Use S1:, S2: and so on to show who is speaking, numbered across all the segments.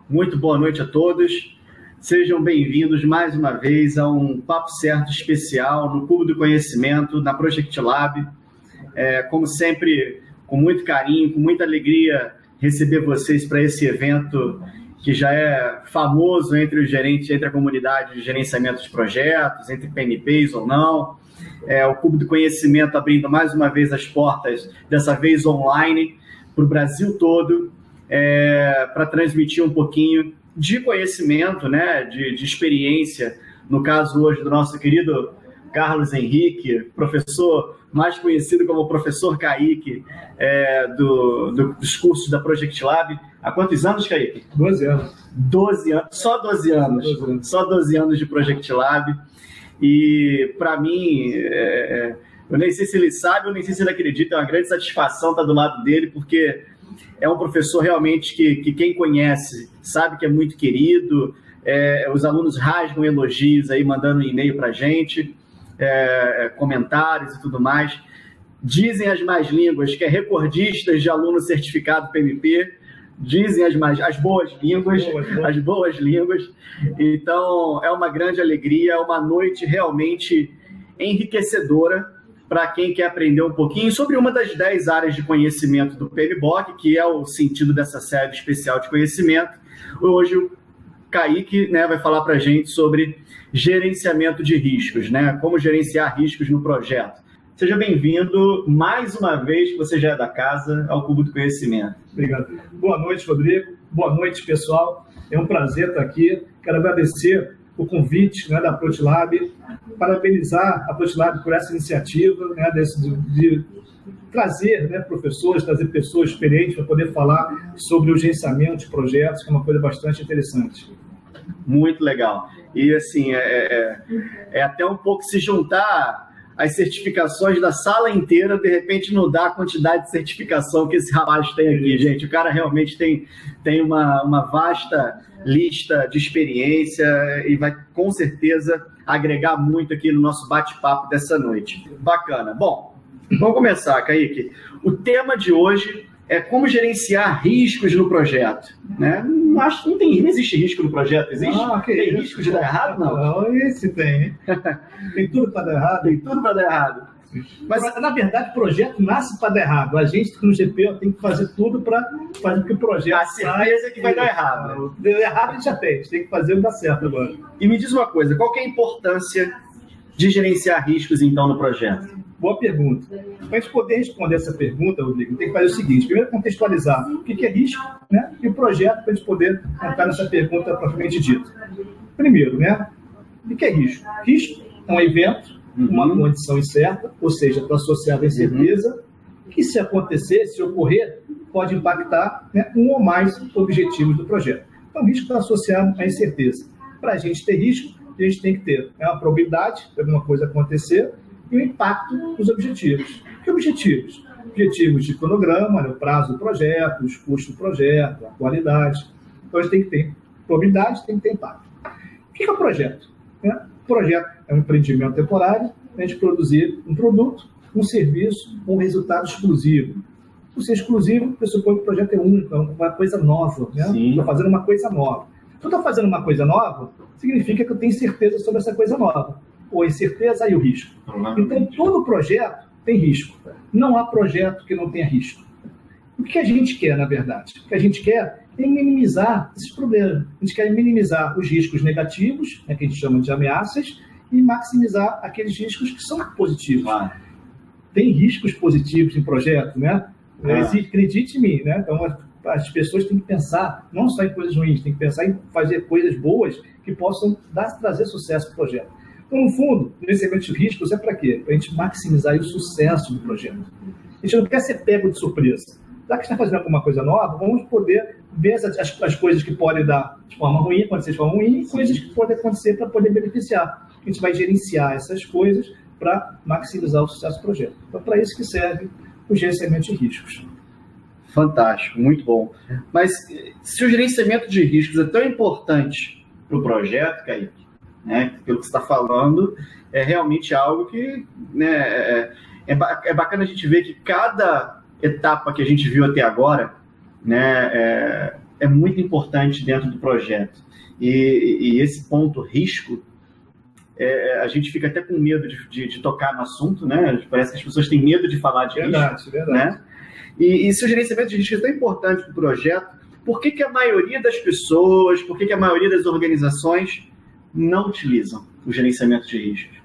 S1: Muito boa noite a todos. Sejam bem-vindos mais uma vez a um Papo Certo especial no Cubo do Conhecimento, na Project Lab. Como sempre, com muito carinho, com muita alegria, receber vocês para esse evento que já é famoso entre os gerentes, entre a comunidade de gerenciamento de projetos, entre PMPs ou não. O Cubo do Conhecimento abrindo mais uma vez as portas, dessa vez online, para o Brasil todo, para transmitir um pouquinho de conhecimento, né, de experiência, no caso hoje do nosso querido Carlos Henrique, professor mais conhecido como Professor Kaique, dos cursos da Project Lab. Há quantos anos, Kaique?
S2: 12 anos.
S1: 12 anos, só 12 anos. 12 anos. Só 12 anos de Project Lab. E, para mim, eu nem sei se ele sabe, eu nem sei se ele acredita, é uma grande satisfação estar do lado dele, porque é um professor realmente que quem conhece sabe que é muito querido. Os alunos rasgam elogios aí, mandando um e-mail para a gente, comentários e tudo mais. Dizem as más línguas que é recordista de aluno certificado PMP, dizem as boas línguas, as boas línguas. Então, é uma grande alegria, é uma noite realmente enriquecedora para quem quer aprender um pouquinho sobre uma das 10 áreas de conhecimento do PMBOK, que é o sentido dessa série especial de conhecimento. Hoje o Kaique, né, vai falar para a gente sobre gerenciamento de riscos, né, como gerenciar riscos no projeto. Seja bem-vindo mais uma vez, que você já é da casa, ao Cubo do Conhecimento.
S2: Obrigado. Boa noite, Rodrigo. Boa noite, pessoal. É um prazer estar aqui. Quero agradecer o convite, né, da ProtiLab, parabenizar a ProtiLab por essa iniciativa, né, de trazer, né, professores, trazer pessoas experientes para poder falar sobre o gerenciamento de projetos, que é uma coisa bastante interessante.
S1: Muito legal. E, assim, é até um pouco se juntar as certificações da sala inteira, de repente não dá a quantidade de certificação que esse rapaz tem aqui, gente. O cara realmente tem uma vasta lista de experiência e vai, com certeza, agregar muito aqui no nosso bate-papo dessa noite. Bacana. Bom, vamos começar, Kaique. O tema de hoje é como gerenciar riscos no projeto, né? Não existe risco no projeto, existe? Tem risco de dar errado?
S2: Não, esse tem. Tem tudo para dar errado.
S1: Tem tudo para dar errado.
S2: Mas, na verdade, o projeto nasce para dar errado. A gente, no GP, tem que fazer tudo para fazer com que o projeto
S1: saia. A certeza é que vai dar errado.
S2: Deu errado a gente já tem. A gente tem que fazer o que dá certo agora.
S1: E me diz uma coisa, qual que é a importância de gerenciar riscos, então, no projeto?
S2: Boa pergunta. Para a gente poder responder essa pergunta, Rodrigo, tem que fazer o seguinte: primeiro, contextualizar o que é risco, né, e o projeto, para a gente poder entrar nessa pergunta propriamente dita. Primeiro, né, o que é risco? Risco é um evento, uma condição incerta, ou seja, está associado à incerteza, que, se acontecer, se ocorrer, pode impactar, né, um ou mais objetivos do projeto. Então, o risco está associado à incerteza. Para a gente ter risco, a gente tem que ter uma probabilidade de alguma coisa acontecer e o impacto dos objetivos. Que objetivos? Objetivos de cronograma, né, o prazo do projeto, os custos do projeto, a qualidade. Então, a gente tem que ter probabilidade, tem que ter impacto. O que é o projeto? O projeto é um empreendimento temporário, a gente produzir um produto, um serviço, um resultado exclusivo. Por ser exclusivo, pressupõe que o projeto é único, é uma coisa nova. Estou fazendo uma coisa nova. Se eu estou fazendo uma coisa nova, significa que eu tenho certeza sobre essa coisa nova. Ou a incerteza e o risco. Então, todo projeto tem risco. Não há projeto que não tenha risco. O que a gente quer, na verdade? O que a gente quer é minimizar esses problemas. A gente quer minimizar os riscos negativos, né, que a gente chama de ameaças, e maximizar aqueles riscos que são positivos. Tem riscos positivos em projeto, né? Acredite em mim, né? Então, as pessoas têm que pensar não só em coisas ruins, têm que pensar em fazer coisas boas que possam trazer sucesso para o projeto. Então, no fundo, o gerenciamento de riscos é para quê? Para a gente maximizar o sucesso do projeto. A gente não quer ser pego de surpresa. Já que está fazendo alguma coisa nova, vamos poder ver as coisas que podem dar de forma ruim, acontecer de forma ruim, e coisas que podem acontecer para poder beneficiar. A gente vai gerenciar essas coisas para maximizar o sucesso do projeto. Então, para isso que serve o gerenciamento de riscos.
S1: Fantástico, muito bom. Mas se o gerenciamento de riscos é tão importante para o projeto, Kaique, né, pelo que você está falando, é realmente algo que, né, é bacana a gente ver que cada etapa que a gente viu até agora, né, é muito importante dentro do projeto. E esse ponto risco, a gente fica até com medo de tocar no assunto, né? Parece que as pessoas têm medo de falar de risco.
S2: Verdade.
S1: Né? E se o gerenciamento de risco é tão importante para o projeto, por que a maioria das pessoas, por que a maioria das organizações não utilizam o gerenciamento de riscos?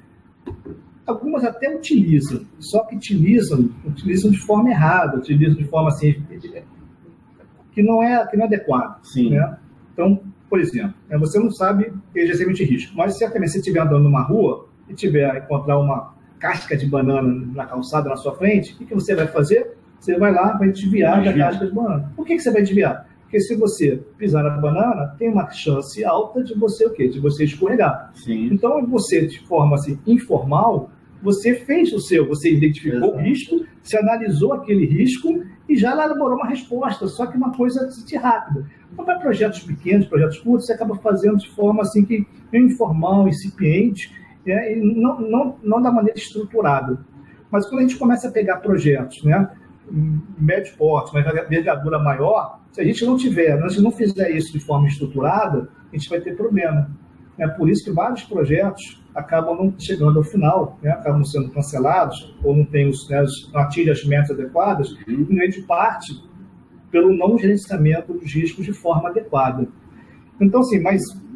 S2: Algumas até utilizam, só que utilizam de forma errada, utilizam de forma assim, que não é adequada.
S1: Sim.
S2: Né? Então, por exemplo, você não sabe o que é gerenciamento de risco, mas certamente se estiver andando numa rua e encontrar uma casca de banana na calçada na sua frente, o que você vai fazer? Você vai lá, vai desviar da casca de banana. Por que você vai desviar? Porque se você pisar na banana, tem uma chance alta de você o quê? De você escorregar.
S1: Sim.
S2: Então, você, de forma assim, informal, você fez você identificou o risco, você analisou aquele risco e já elaborou uma resposta, só que uma coisa rápida. Então, para projetos pequenos, projetos curtos, você acaba fazendo de forma assim, que informal, incipiente, e não da maneira estruturada. Mas quando a gente começa a pegar projetos, né, médio porte, uma envergadura maior, se a gente não fizer isso de forma estruturada, a gente vai ter problema. É por isso que vários projetos acabam não chegando ao final, né? Acabam sendo cancelados, ou não atingem as metas adequadas, em grande parte pelo não gerenciamento dos riscos de forma adequada. Então, assim,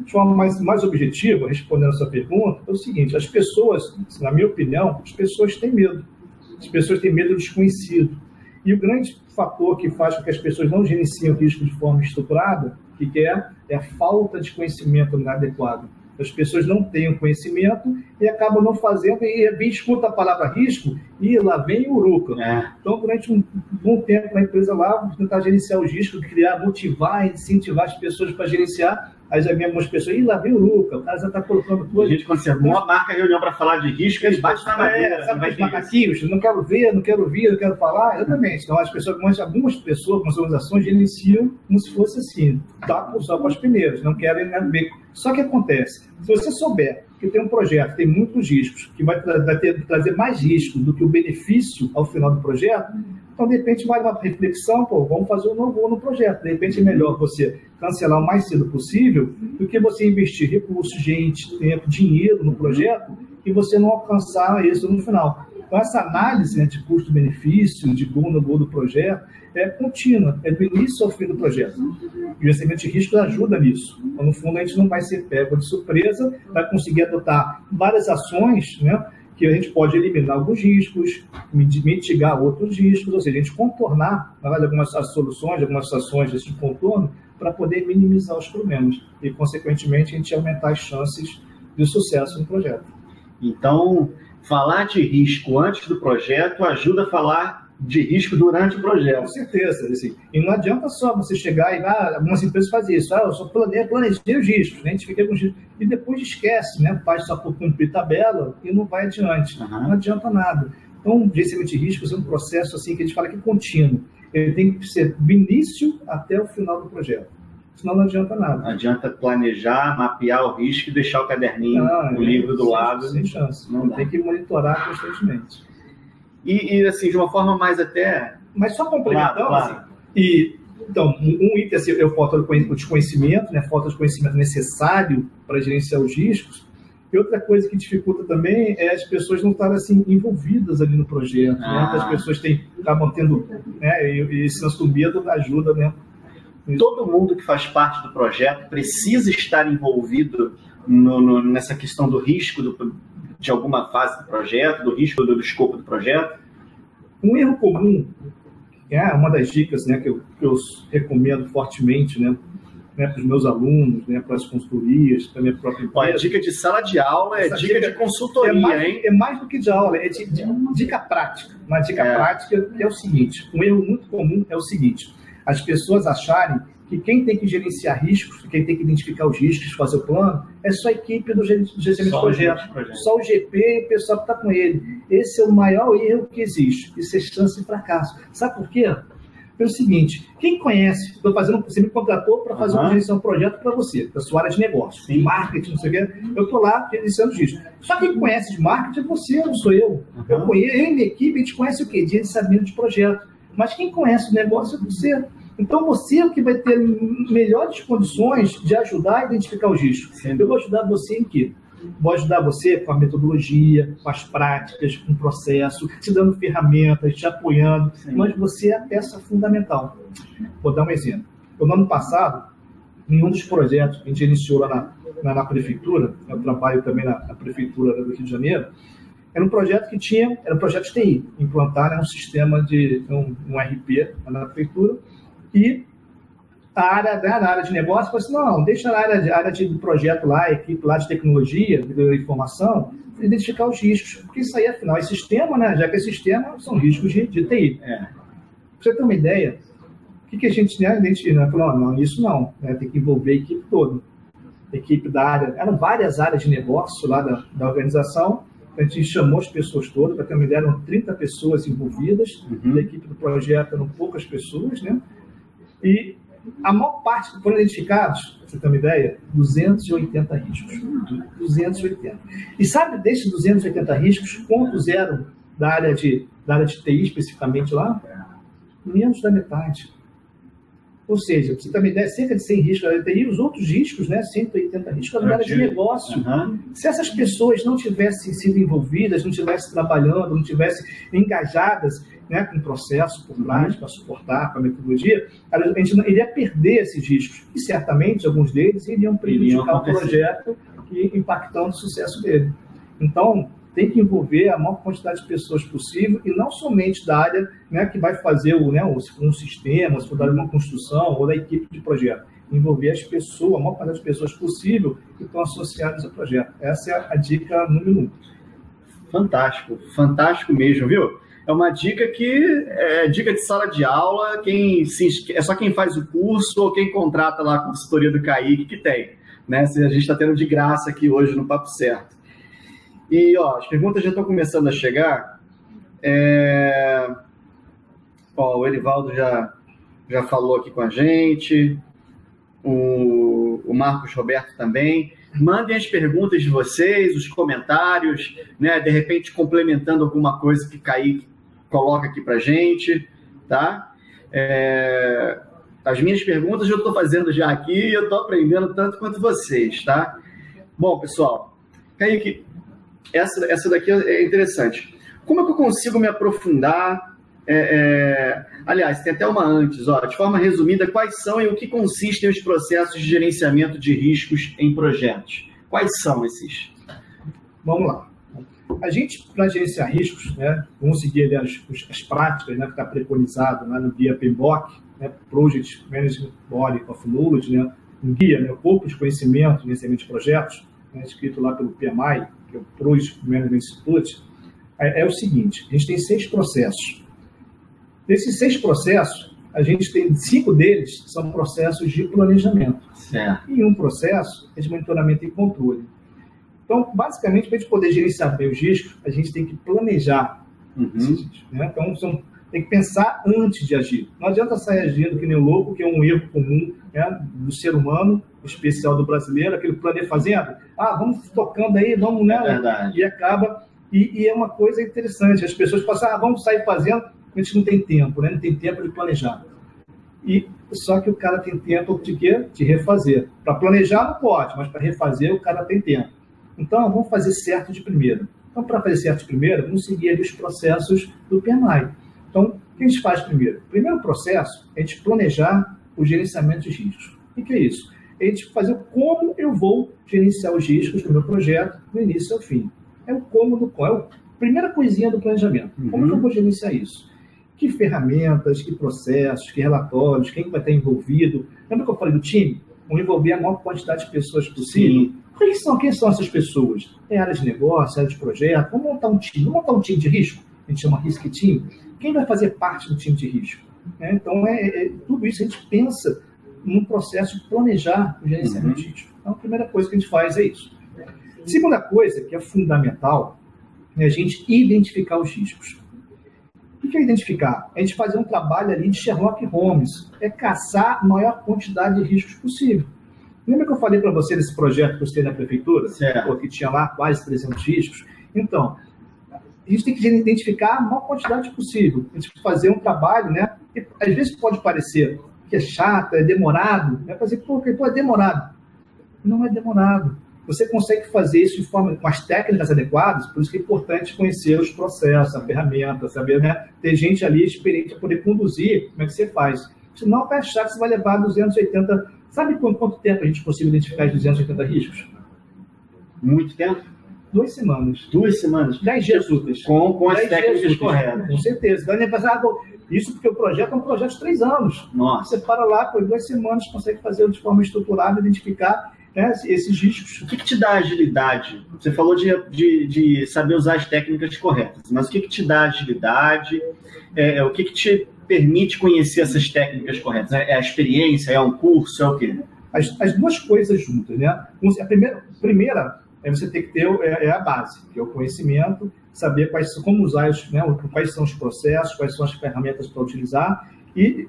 S2: de forma mais objetiva, respondendo a sua pergunta, é o seguinte: as pessoas, na minha opinião, as pessoas têm medo. As pessoas têm medo do desconhecido. E o grande fator que faz com que as pessoas não gerenciem o risco de forma estruturada, é a falta de conhecimento adequado. As pessoas não têm o conhecimento e acabam não fazendo, e escuta a palavra risco e lá vem o uruca. Então, durante um bom tempo na empresa lá, vamos tentar gerenciar os riscos, motivar, incentivar as pessoas para gerenciar. Aí já vem algumas pessoas, lá vem o uruca, o cara já está colocando coisa.
S1: A gente, quando você marca a reunião para falar de risco, eles batem na madeira.
S2: Sabe os macaquinhos? Não quero ver, não quero ouvir, não quero falar. Exatamente. Então, algumas pessoas, algumas organizações gerenciam como se fosse assim, só para os primeiros, não querem ver. Só que acontece, se você souber que tem um projeto que tem muitos riscos, que vai trazer mais risco do que o benefício ao final do projeto, então, de repente, vale uma reflexão, vamos fazer um novo no projeto. De repente, é melhor você cancelar o mais cedo possível do que você investir recursos, gente, tempo, dinheiro no projeto e você não alcançar isso no final. Então, essa análise, né, de custo-benefício, de gol no gol do projeto, é contínua, é do início ao fim do projeto. O gerenciamento de risco ajuda nisso. Então, no fundo, a gente não vai ser pego de surpresa, vai conseguir adotar várias ações, né, que a gente pode eliminar alguns riscos, mitigar outros riscos, ou seja, a gente contornar algumas soluções, algumas ações desse contorno para poder minimizar os problemas e, consequentemente, a gente aumentar as chances de sucesso no projeto.
S1: Então, falar de risco antes do projeto ajuda a falar de risco durante o projeto.
S2: Com certeza. Assim, e não adianta só você chegar e algumas empresas fazem isso. Eu só planejei os riscos, né? A gente fica com os riscos, e depois esquece, né? Faz só por cumprir tabela e não vai adiante. Não adianta nada. Então, o gerenciamento de riscos é um processo assim, que a gente fala que é contínuo. Ele tem que ser do início até o final do projeto. Senão não adianta nada.
S1: Não adianta planejar, mapear o risco e deixar o caderninho, o livro do lado.
S2: Sem chance. Não tem que monitorar constantemente.
S1: E assim, de uma forma mais até...
S2: Mas só complementando, claro. Assim, então, um item assim, é falta de conhecimento, né? Falta de conhecimento necessário para gerenciar os riscos. E outra coisa que dificulta também é as pessoas não estarem assim, envolvidas ali no projeto. Né? As pessoas acabam tendo... Né? E esse senso do medo ajuda, né?
S1: Todo mundo que faz parte do projeto precisa estar envolvido nessa questão do risco de alguma fase do projeto, do risco do escopo do projeto.
S2: Um erro comum, uma das dicas, né, que eu recomendo fortemente, né, para os meus alunos, né, para as consultorias, para a minha própria empresa.
S1: A dica de sala de aula é dica de consultoria,
S2: hein? É mais do que de aula, é de dica prática. Uma dica prática é o seguinte, um erro muito comum é o seguinte: as pessoas acharem que quem tem que gerenciar riscos, quem tem que identificar os riscos, fazer o plano, é só a equipe do gerenciamento de projeto. Só o GP e o pessoal que está com ele. Esse é o maior erro que existe. Isso é chance de fracasso. Sabe por quê? Pelo seguinte, quem conhece, você me contratou para fazer uma gerenciação de projeto para você, da sua área de negócio, marketing, não sei o quê, eu estou lá gerenciando riscos. Só quem conhece de marketing é você, não sou eu. Eu e minha equipe, a gente conhece o quê? Gerenciamento de projeto. Mas quem conhece o negócio é você. Então, você é o que vai ter melhores condições de ajudar a identificar os riscos.
S1: Sim.
S2: Eu vou ajudar você em quê? Vou ajudar você com a metodologia, com as práticas, com o processo, te dando ferramentas, te apoiando, mas você é a peça fundamental. Vou dar um exemplo. No ano passado, em um dos projetos que a gente iniciou lá na prefeitura, eu trabalho também na prefeitura do Rio de Janeiro, era um projeto que era um projeto de TI, implantar um sistema de um RP na prefeitura, e na área de negócio falou assim, não, deixa a área de projeto lá, a equipe lá de tecnologia, de informação, identificar os riscos, porque isso aí, afinal, é sistema, né? Já que é sistema, são riscos de TI. Pra você ter uma ideia, o que a gente falou, não, isso não, né? Tem que envolver a equipe toda. A equipe da área, eram várias áreas de negócio lá da organização, a gente chamou as pessoas todas, para ter uma ideia, eram 30 pessoas envolvidas, da equipe do projeto eram poucas pessoas, né? E a maior parte que foram identificados, para você ter uma ideia, 280 riscos. 280. E sabe desses 280 riscos, quantos eram da área de TI especificamente lá? Menos da metade. Ou seja, para você ter uma ideia, cerca de 100 riscos da área de TI, os outros riscos, né, 180 riscos, da área de negócio. Se essas pessoas não tivessem sido envolvidas, não tivessem trabalhando, não tivessem engajadas, né, com o processo por trás, para suportar, com a metodologia, a gente não iria perder esses riscos. E certamente alguns deles iriam prejudicar o projeto e impactando o sucesso dele. Então, tem que envolver a maior quantidade de pessoas possível e não somente da área, né, que vai fazer um sistema, se for dar uma construção ou da equipe de projeto. Envolver as pessoas, a maior quantidade de pessoas possível que estão associadas ao projeto. Essa é a dica número 1.
S1: Fantástico, fantástico mesmo, viu? É uma dica que é dica de sala de aula, é só quem faz o curso ou quem contrata lá a consultoria do Kaique que tem, né? A gente está tendo de graça aqui hoje no Papo Certo. E, as perguntas já estão começando a chegar. O Erivaldo já falou aqui com a gente, o Marcos Roberto também. Mandem as perguntas de vocês, os comentários, né? De repente complementando alguma coisa que Kaique coloca aqui pra gente, tá? As minhas perguntas eu estou fazendo já aqui e eu estou aprendendo tanto quanto vocês, tá? Bom, pessoal, Kaique, essa daqui é interessante. Como é que eu consigo me aprofundar? Aliás, tem até uma antes, de forma resumida, quais são e o que consistem os processos de gerenciamento de riscos em projetos? Quais são esses?
S2: Vamos lá. A gente, para gerenciar riscos, né, vamos seguir ali as práticas, né, que está preconizado, né, no guia PMBOK, né, Project Management Body of Knowledge, né, um guia, né, o corpo de conhecimento de gerenciamento de projetos, né, escrito lá pelo PMI, que é o Project Management Institute, é o seguinte: a gente tem 6 processos. Desses 6 processos, a gente tem 5 deles são processos de planejamento.
S1: Certo.
S2: E um processo é de monitoramento e controle. Então, basicamente, para a gente poder gerenciar bem os riscos, a gente tem que planejar esses riscos, né? Então, tem que pensar antes de agir. Não adianta sair agindo que nem o louco, que é um erro comum, né, do ser humano, especial do brasileiro, aquele plano de fazenda. Vamos tocando aí, vamos, né?
S1: É verdade.
S2: E acaba... E é uma coisa interessante, as pessoas passam, vamos sair fazendo, a gente não tem tempo, né? Não tem tempo de planejar. Só que o cara tem tempo de quê? De refazer. Para planejar não pode, mas para refazer o cara tem tempo. Então, vamos fazer certo de primeira. Então, para fazer certo de primeira, vamos seguir ali os processos do PMI. Então, o que a gente faz primeiro? Primeiro processo é a gente planejar o gerenciamento de riscos. O que é isso? É a gente fazer como eu vou gerenciar os riscos do meu projeto do início ao fim. É o como do qual. É a primeira coisinha do planejamento. Como que eu vou gerenciar isso? Que ferramentas, que processos, que relatórios, quem vai estar envolvido. Lembra que eu falei do time? Vamos envolver a maior quantidade de pessoas possível. Quem são essas pessoas? É área de negócio, área de projeto. Vamos montar um time. Vamos montar um time de risco? A gente chama Risk Team. Quem vai fazer parte do time de risco? Então, tudo isso a gente pensa num processo de planejar o gerenciamento de risco. Então, a primeira coisa que a gente faz é isso. Segunda coisa, que é fundamental, é a gente identificar os riscos. O que é identificar? É a gente fazer um trabalho ali de Sherlock Holmes. É caçar a maior quantidade de riscos possível. Lembra que eu falei para você desse projeto que eu citei na prefeitura? Que tinha lá quase 300 riscos? Então, a gente tem que identificar a maior quantidade possível. A gente fazer um trabalho, né? Que às vezes pode parecer que é chato, é demorado. Né? Fazer, pô, é demorado. Não é demorado. Você consegue fazer isso de forma, com as técnicas adequadas, por isso que é importante conhecer os processos, a ferramenta, saber, né? Ter gente ali experiente para poder conduzir como é que você faz. Senão vai achar que você vai levar 280... Sabe quanto tempo a gente consegue identificar os 280 riscos?
S1: Muito tempo?
S2: 2 semanas.
S1: 2 semanas?
S2: 10 dias úteis.
S1: Com as técnicas corretas.
S2: Com certeza. Isso porque o projeto é um projeto de 3 anos.
S1: Nossa.
S2: Você para lá, por 2 semanas, consegue fazer de forma estruturada, identificar, né, esses riscos.
S1: O que te dá agilidade? Você falou de saber usar as técnicas corretas, mas o que te dá agilidade? O que te permite conhecer essas técnicas corretas? É a experiência? É um curso? É o quê?
S2: As duas coisas juntas, né? A primeira você tem que ter a base, que é o conhecimento, saber como usar, né, quais são os processos, quais são as ferramentas para utilizar e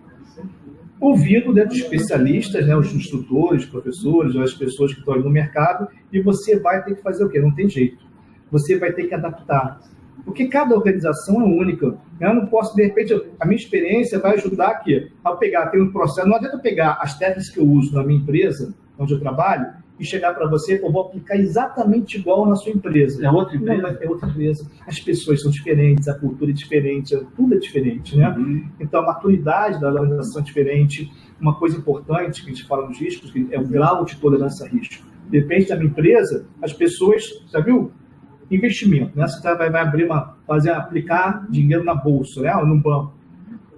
S2: ouvindo, né, de especialistas, né, os instrutores, professores, ou as pessoas que estão aí no mercado, e você vai ter que fazer o quê? Não tem jeito. Você vai ter que adaptar. Porque cada organização é única. Eu não posso, de repente, a minha experiência vai ajudar aqui a pegar, tem um processo, não adianta eu pegar as técnicas que eu uso na minha empresa, onde eu trabalho, e chegar para você, eu vou aplicar exatamente igual na sua empresa.
S1: É outra empresa?
S2: Não, é outra empresa. As pessoas são diferentes, a cultura é diferente, tudo é diferente, né? Então, a maturidade da organização é diferente. Uma coisa importante que a gente fala nos riscos é o grau de tolerância a risco. Depende da minha empresa, as pessoas, já viu? Investimento, né? Você vai abrir aplicar dinheiro na bolsa, né? Ou no banco.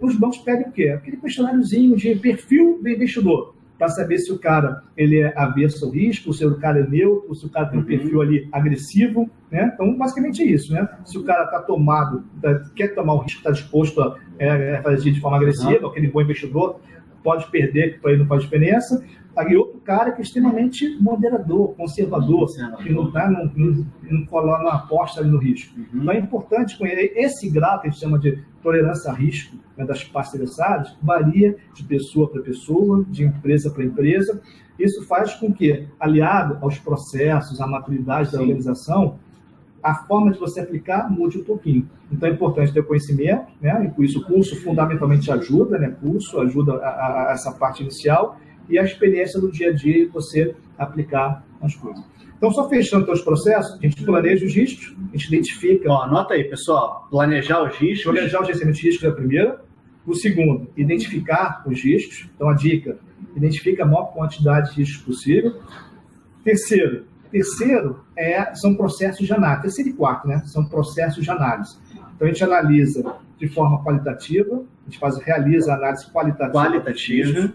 S2: Os bancos pedem o quê? Aquele questionáriozinho de perfil do investidor, para saber se o cara ele é avesso ao risco, se o cara é neutro, se o cara tem um perfil ali agressivo, né? Então, basicamente é isso, né? Se o cara está tomado, quer tomar o risco, está disposto a fazer de forma agressiva, aquele bom investidor pode perder, que para ele não faz diferença. E outro cara que é extremamente moderador, conservador, que não coloca uma aposta ali no risco. Então é importante conhecer esse grau que a gente chama de tolerância a risco, né, das partes interessadas, varia de pessoa para pessoa, de empresa para empresa. Isso faz com que, aliado aos processos, à maturidade da organização, a forma de você aplicar mude um pouquinho. Então é importante ter conhecimento, né? E por isso o curso fundamentalmente ajuda, né? Curso ajuda a essa parte inicial, e a experiência do dia a dia de você aplicar as coisas. Então, só fechando então, os processos, a gente planeja os riscos, a gente identifica...
S1: Anota aí, pessoal, planejar os riscos.
S2: Planejar o gerenciamento de riscos é a primeira. O segundo, identificar os riscos. Então, a dica, identifica a maior quantidade de riscos possível. Terceiro são processos de análise. Terceiro e quarto, né? São processos de análise. Então, a gente analisa de forma qualitativa, a gente realiza a análise qualitativa.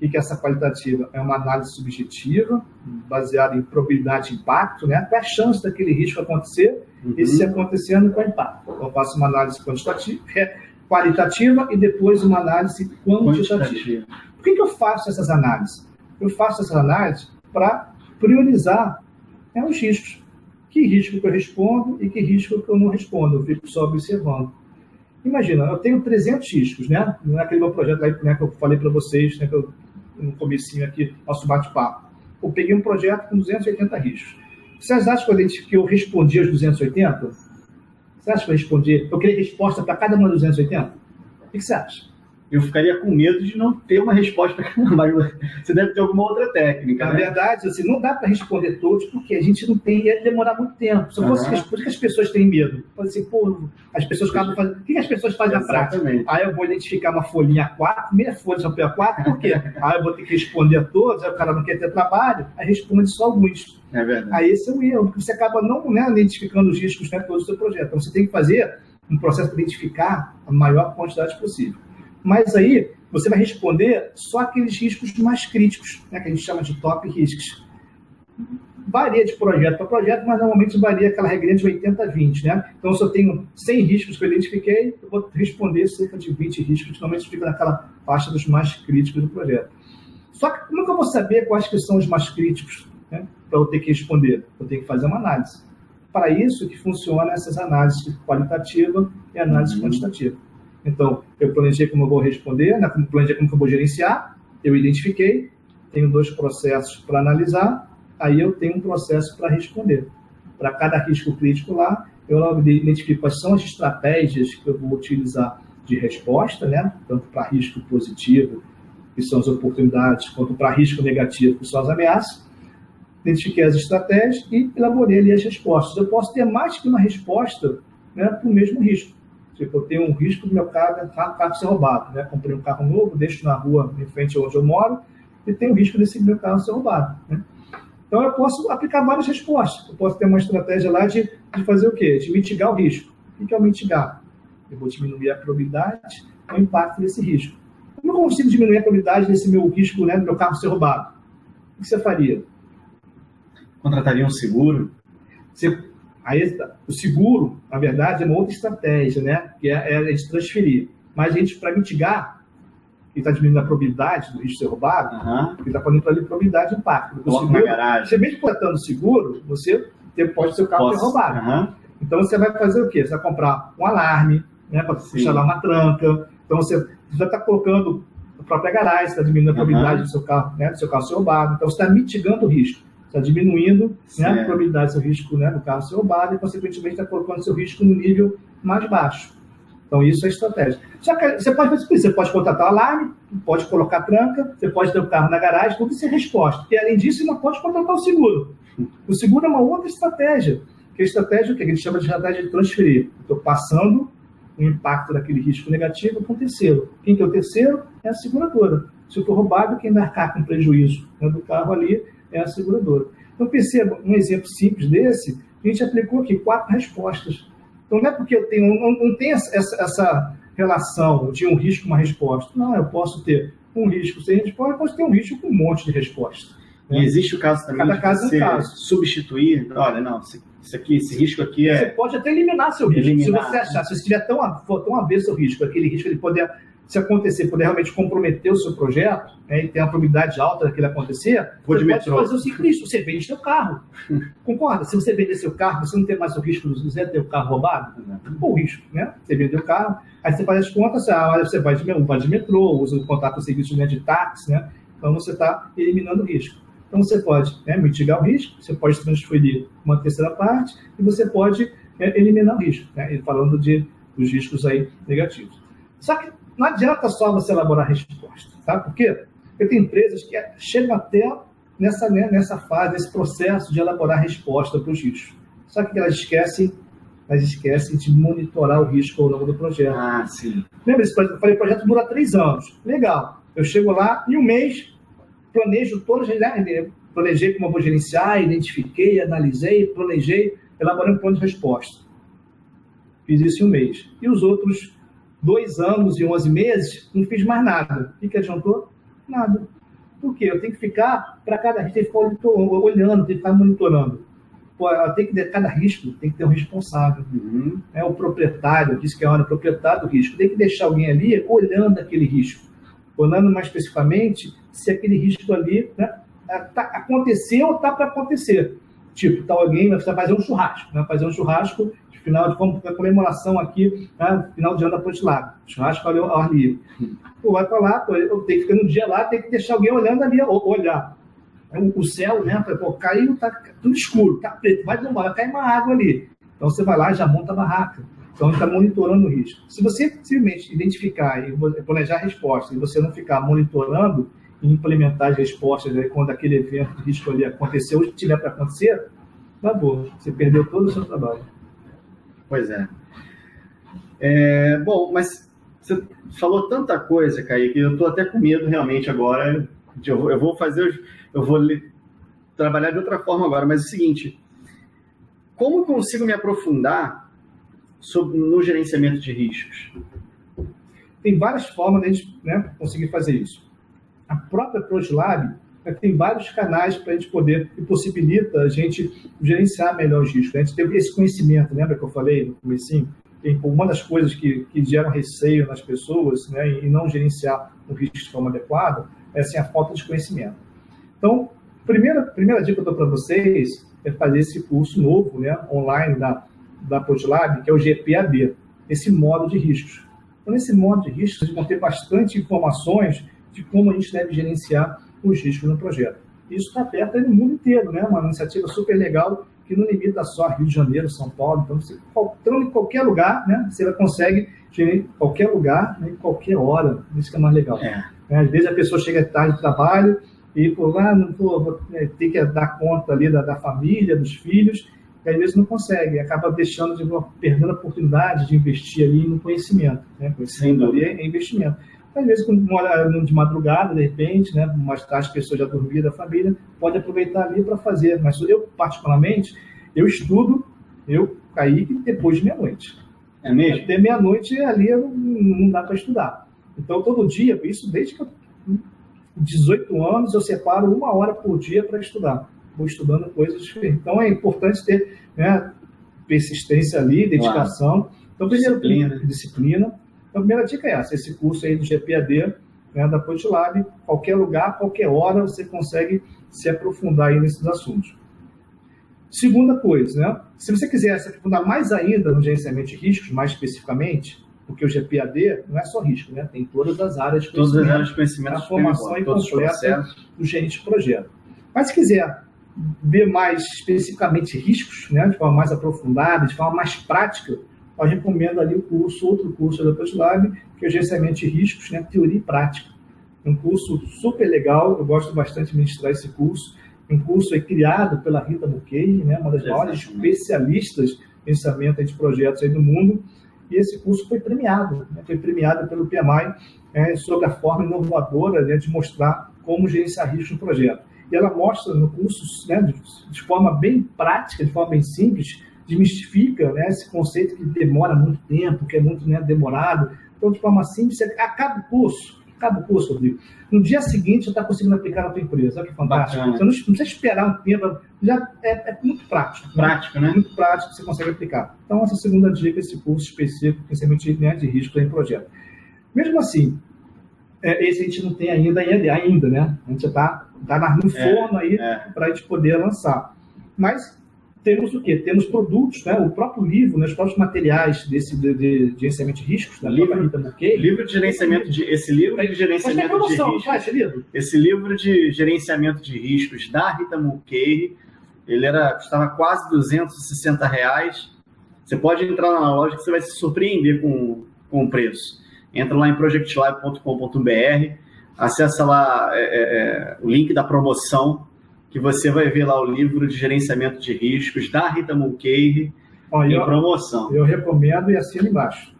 S2: O que é essa qualitativa? É uma análise subjetiva, baseada em probabilidade de impacto, né? Qual é a chance daquele risco acontecer e se acontecendo, qual é o impacto? Então, eu faço uma análise qualitativa e depois uma análise quantitativa. Por que eu faço essas análises? Eu faço essas análises para priorizar os riscos. Que risco que eu respondo e que risco que eu não respondo. Eu fico só observando. Imagina, eu tenho 300 riscos, né? Naquele meu projeto lá, né, que eu falei para vocês, né, no comecinho aqui, nosso bate-papo. Eu peguei um projeto com 280 riscos. Vocês acham que eu respondi aos 280? Você acha que eu respondi? Eu queria resposta para cada uma dos 280? O que você acha?
S1: Eu ficaria com medo de não ter uma resposta, mas você deve ter alguma outra técnica.
S2: Na verdade, assim, não dá para responder todos, porque a gente não tem, ia demorar muito tempo. Se fosse por que as pessoas têm medo? Assim, as pessoas acabam fazendo. O que as pessoas fazem na prática? Aí eu vou identificar uma folhinha A4, meia folha só para A4, por quê? Aí eu vou ter que responder a todos, aí o cara não quer ter trabalho, aí responde só alguns.
S1: É verdade.
S2: Aí esse é o erro, porque você acaba não, né, identificando os riscos, né, todos do seu projeto. Então você tem que fazer um processo para identificar a maior quantidade possível. Mas aí você vai responder só aqueles riscos mais críticos, né, que a gente chama de top risks. Varia de projeto para projeto, mas normalmente varia aquela regrinha de 80-20, né? Então, se eu tenho 100 riscos que eu identifiquei, eu vou responder cerca de 20 riscos, que normalmente fica naquela faixa dos mais críticos do projeto. Só que nunca vou saber quais que são os mais críticos, né, para eu ter que responder. Eu tenho que fazer uma análise. Para isso que funciona essas análises qualitativa e análise quantitativa. Então, eu planejei como eu vou responder, né? Planejei como eu vou gerenciar, eu identifiquei, tenho 2 processos para analisar, aí eu tenho um processo para responder. Para cada risco crítico lá, eu identifico quais são as estratégias que eu vou utilizar de resposta, né? Tanto para risco positivo que são as oportunidades, quanto para risco negativo, que são as ameaças. Identifiquei as estratégias e elaborei ali as respostas. Eu posso ter mais que uma resposta, né, para o mesmo risco. Tipo, eu tenho um risco do meu carro ser roubado. Né? Comprei um carro novo, deixo na rua em frente onde eu moro e tenho o risco desse meu carro ser roubado. Né? Então, eu posso aplicar várias respostas. Eu posso ter uma estratégia lá de fazer o quê? De mitigar o risco. O que é o mitigar? Eu vou diminuir a probabilidade ou o impacto desse risco. Como eu consigo diminuir a probabilidade desse meu risco, né, do meu carro ser roubado? O que você faria?
S1: Contrataria um seguro?
S2: Aí, o seguro, na verdade, é uma outra estratégia, né? Que é a gente transferir. Mas a gente, para mitigar, que está diminuindo a probabilidade do risco ser roubado, que está falando para ali probabilidade de impacto.
S1: Coloca na garagem.
S2: Você mesmo contratando seguro, você pode seu carro ser roubado. Então você vai fazer o quê? Você vai comprar um alarme, né, para instalar uma tranca. Então você já está colocando a própria garagem, está diminuindo a probabilidade do seu carro, né, do seu carro ser roubado. Então você está mitigando o risco. Está diminuindo, né, a probabilidade do seu risco, né, do carro ser roubado e, consequentemente, está colocando seu risco no nível mais baixo. Então, isso é estratégia. Só que você pode fazer isso. Você pode contratar o alarme, pode colocar tranca, você pode ter o carro na garagem, tudo isso é resposta. E, além disso, você não pode contratar o seguro. O seguro é uma outra estratégia, que é a estratégia que a gente chama de estratégia de transferir. Estou passando o impacto daquele risco negativo para o terceiro. Quem que é o terceiro? É a seguradora. Se eu for roubado, quem vai arcar com prejuízo, né, do carro ali é a seguradora. Então, perceba, um exemplo simples desse, a gente aplicou aqui 4 respostas. Então, não é porque eu não tenho essa relação de um risco com uma resposta. Não, eu posso ter um risco sem resposta, eu posso ter um risco com um monte de respostas.
S1: Né? E existe o caso também
S2: Cada caso
S1: de
S2: é um caso.
S1: Substituir, olha, não, esse risco aqui é...
S2: Você pode até eliminar seu risco. Se você achar, se você estiver tão a ver seu risco, aquele risco, ele poder, se acontecer, poder realmente comprometer o seu projeto, né, e ter uma probabilidade alta daquilo acontecer, você pode fazer o seguinte: você vende seu carro. Concorda? Se você vender seu carro, você não tem mais o risco de você ter o carro roubado? Ou o risco, né? Você vendeu o carro, aí você faz as contas, você vai de metrô, usa o contato com o serviço, né, de táxi, né? Então você está eliminando o risco. Então você pode, né, mitigar o risco, você pode transferir uma terceira parte e você pode eliminar o risco, né? E falando dos riscos aí negativos. Só que não adianta só você elaborar resposta, sabe por quê? Porque tem empresas que chegam até nessa fase, nesse processo de elaborar resposta para os riscos. Só que elas esquecem de monitorar o risco ao longo do projeto.
S1: Ah, sim.
S2: Lembra desse projeto? Eu falei, o projeto dura 3 anos. Legal. Eu chego lá, em um mês, planejo todas, né? Planejei como eu vou gerenciar, identifiquei, analisei, planejei, elaborei um plano de resposta. Fiz isso em um mês. E os outros 2 anos e 11 meses, não fiz mais nada. O que adiantou? Nada. Por quê? Eu tenho que ficar, para cada risco, tem que ficar olhando, tem que ficar monitorando. Pô, cada risco tem que ter um responsável. O proprietário, diz que é o proprietário do risco. Tem que deixar alguém ali olhando aquele risco. Olhando mais especificamente se aquele risco ali, né, aconteceu ou está para acontecer. Tipo, tá alguém vai fazer um churrasco, né? Fazer um churrasco de final de comemoração aqui, né? Final de ano da Ponte Lago. Churrasco ao ar livre. Pô, vai para lá, eu tenho que ficar no dia lá, tem que deixar alguém olhando ali, olhar. O céu, né? Pô, caiu, tá tudo escuro, tá preto, vai cair uma água ali. Então você vai lá e já monta a barraca. Então está monitorando o risco. Se você simplesmente identificar e planejar a resposta e você não ficar monitorando e implementar as respostas aí quando aquele evento de risco ali aconteceu ou tiver para acontecer, tá bom, você perdeu todo o seu trabalho.
S1: Pois é. Bom, mas você falou tanta coisa, Kaique, que eu estou até com medo realmente agora. Eu vou trabalhar de outra forma agora, mas é o seguinte: como eu consigo me aprofundar no gerenciamento de riscos?
S2: Tem várias formas de a gente, né, conseguir fazer isso. A própria ProgeLab tem vários canais para a gente poder, que possibilita a gente gerenciar melhor os riscos. A gente teve esse conhecimento, lembra que eu falei no comecinho? Uma das coisas que geram receio nas pessoas, né, e não gerenciar o risco de forma adequada é assim, a falta de conhecimento. Então, primeira dica que eu dou para vocês é fazer esse curso novo, né, online da ProgeLab, que é o GPAB, esse modo de riscos. Então, nesse modo de riscos, vocês vão ter bastante informações de como a gente deve gerenciar os riscos no projeto. Isso está aberto no mundo inteiro, né? Uma iniciativa super legal que não limita só Rio de Janeiro, São Paulo. Então, você entrando em qualquer lugar, né? Você consegue gerir em qualquer lugar, né? Em qualquer hora. Isso que é mais legal. né? Às vezes a pessoa chega tarde do trabalho e vou ter que dar conta ali da família, dos filhos, e às vezes não consegue, acaba perdendo a oportunidade de investir ali no conhecimento, né? Conhecimento ali é investimento. Às vezes, quando mora de madrugada, de repente, né, mais tarde as pessoas já dormiram da família, pode aproveitar ali para fazer. Mas eu, particularmente, eu estudo, Kaique, depois de meia-noite.
S1: É mesmo?
S2: Até meia-noite ali não dá para estudar. Então, todo dia, isso desde que eu tenho 18 anos, eu separo 1 hora por dia para estudar. Vou estudando coisas diferentes. Então, é importante ter, né, persistência ali, dedicação. Claro. Então, primeiro, disciplina. Então, a primeira dica é essa, esse curso aí do GPAD, né, da ProtiLab, qualquer lugar, qualquer hora, você consegue se aprofundar aí nesses assuntos. Segunda coisa, né, se você quiser se aprofundar mais ainda no gerenciamento de riscos, mais especificamente, porque o GPAD não é só risco, né, tem todas as áreas de conhecimento.
S1: Todas as áreas de conhecimento.
S2: A formação completa do gerente de projeto. Mas se quiser ver mais especificamente riscos, né, de forma mais aprofundada, de forma mais prática, eu recomendo ali outro curso da ProtiLab, que é o gerenciamento de riscos, né, teoria e prática. É um curso super legal, eu gosto bastante de ministrar esse curso. Um curso criado pela Rita Mulcahy, né, uma das maiores especialistas em gerenciamento de projetos aí do mundo. E esse curso foi premiado, né, pelo PMI, sobre a forma inovadora, né, de mostrar como gerenciar riscos no projeto. E ela mostra no curso, né, de forma bem prática, de forma bem simples, desmistifica, né, esse conceito que demora muito tempo, que é muito, né, demorado. Então, de forma simples, acaba o curso, Rodrigo. No dia seguinte, você está conseguindo aplicar na tua empresa. Olha que fantástico. Bacana. Você não precisa esperar um tempo, já é muito prático.
S1: Prático, né?
S2: Muito prático, você consegue aplicar. Então, essa é a segunda dica, esse curso específico, principalmente, né, de risco em projeto. Mesmo assim, esse a gente não tem ainda, né? A gente já está no forno aí para a gente poder lançar. Mas temos o quê? Temos produtos, né? O próprio livro, né? Os próprios materiais de gerenciamento de riscos, da Rita Mulcahy.
S1: Esse livro de gerenciamento de riscos. Esse livro de gerenciamento de riscos da Rita Mulcahy, custava quase R$260. Você pode entrar na loja que você vai se surpreender com o preço. Entra lá em projectlab.com.br, acessa lá o link da promoção, que você vai ver lá o livro de gerenciamento de riscos da Rita Mulcahy em promoção. Eu recomendo e assino embaixo.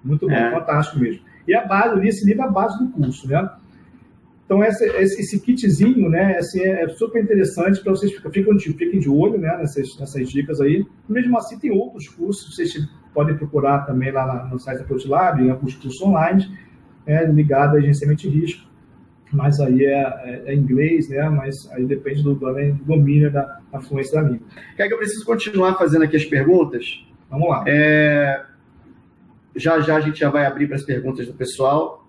S1: Muito bom, fantástico mesmo. E a base, esse livro é a base do curso, né? Então, esse kitzinho, né, assim, é super interessante para vocês, fiquem de olho, né, nessas dicas aí. Mesmo assim, tem outros cursos que vocês podem procurar também lá no site da ProtiLab, né, os cursos online, ligados a gerenciamento de risco. Mas aí é inglês, né? Mas aí depende do domínio da fluência da língua. Quer que eu preciso continuar fazendo aqui as perguntas?
S2: Vamos lá.
S1: Já a gente já vai abrir para as perguntas do pessoal.